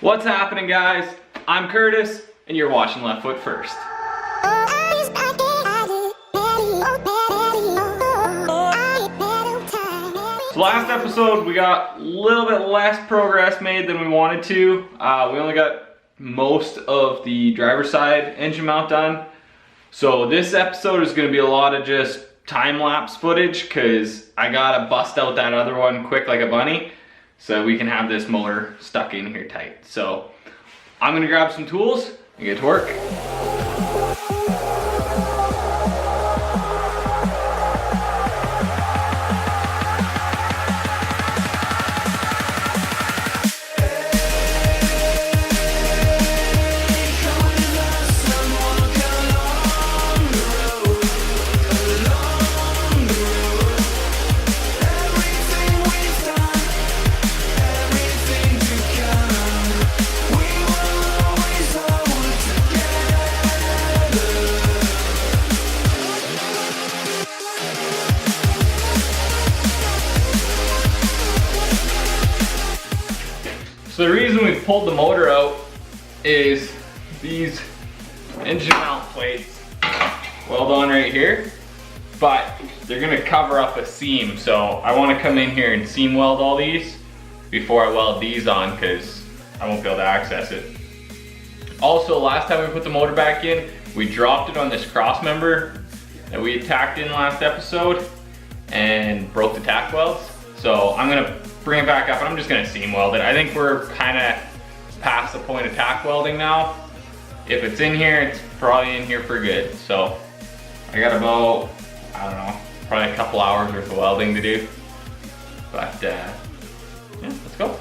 What's happening, guys? I'm Curtis, and you're watching Left Foot First. So last episode, we got a little bit less progress made than we wanted to. We only got most of the driver's side engine mount done. So this episode is going to be a lot of just time-lapse footage because I gotta bust out that other one quick like a bunny so we can have this motor stuck in here tight. So I'm gonna grab some tools and get to work. So the reason we pulled the motor out is these engine mount plates weld on right here, but they're gonna cover up a seam. So I wanna come in here and seam weld all these before I weld these on because I won't be able to access it. Also, last time we put the motor back in, we dropped it on this cross member that we had tacked in last episode and broke the tack welds. So I'm gonna bring it back up and I'm just gonna seam weld it. I think we're kind of past the point of tack welding now. If it's in here, it's probably in here for good. So I got about, I don't know, probably a couple hours worth of welding to do. But yeah, let's go.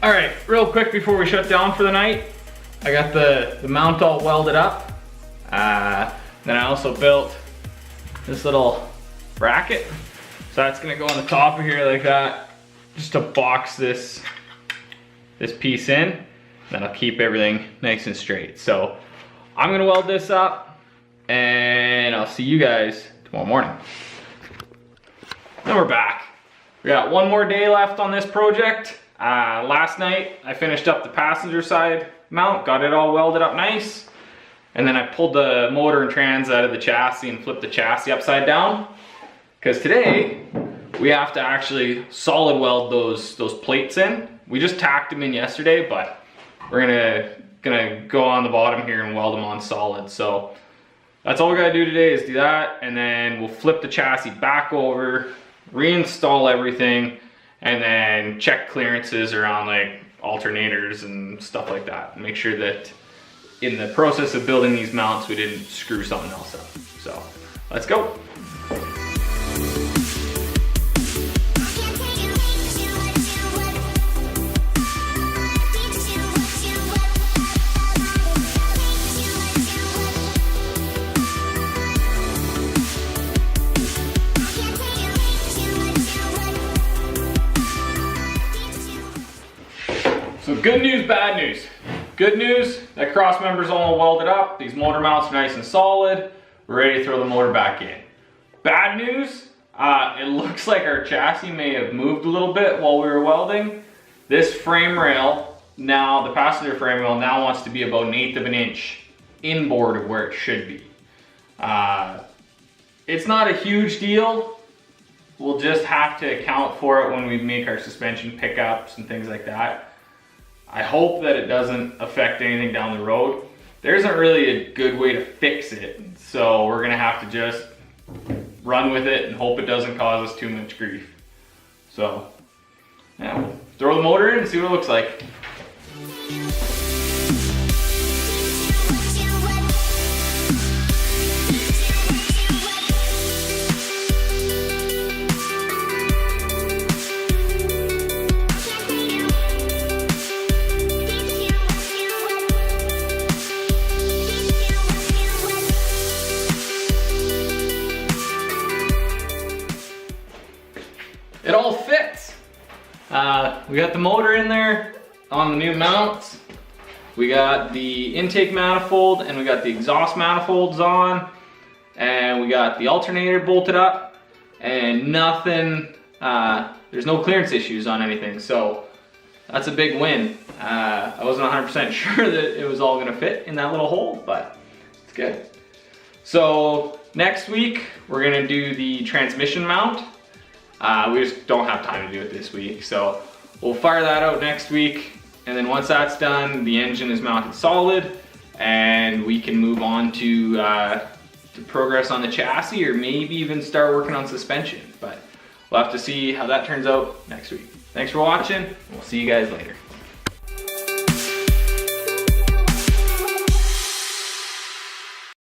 All right, real quick before we shut down for the night, I got the mount all welded up. Then I also built this little bracket. So that's gonna go on the top of here like that, just to box this piece in. That'll keep everything nice and straight. So I'm gonna weld this up and I'll see you guys tomorrow morning. Then we're back. We got one more day left on this project. Last night I finished up the passenger side mount, got it all welded up nice, and then I pulled the motor and trans out of the chassis and flipped the chassis upside down because today we have to actually solid weld those plates in. We just tacked them in yesterday, but we're gonna go on the bottom here and weld them on solid. So that's all we gotta do today is do that, and then we'll flip the chassis back over, reinstall everything, and then check clearances around like alternators and stuff like that. Make sure that in the process of building these mounts, we didn't screw something else up. So let's go. So good news, bad news. Good news, that cross member's all welded up. These motor mounts are nice and solid. We're ready to throw the motor back in. Bad news, it looks like our chassis may have moved a little bit while we were welding. This frame rail, now the passenger frame rail now wants to be about 1/8 of an inch inboard of where it should be. It's not a huge deal. We'll just have to account for it when we make our suspension pickups and things like that. I hope that it doesn't affect anything down the road. there isn't really a good way to fix it. So we're gonna have to just run with it and hope it doesn't cause us too much grief. So yeah, we'll throw the motor in and see what it looks like. It all fits. We got the motor in there on the new mounts. We got the intake manifold and we got the exhaust manifolds on. And we got the alternator bolted up and nothing, there's no clearance issues on anything. So that's a big win. I wasn't 100% sure that it was all gonna fit in that little hole, but it's good. So next week, we're gonna do the transmission mount. We just don't have time to do it this week, so we'll fire that out next week, and then once that's done, the engine is mounted solid, and we can move on to progress on the chassis, or maybe even start working on suspension, but we'll have to see how that turns out next week. Thanks for watching, we'll see you guys later.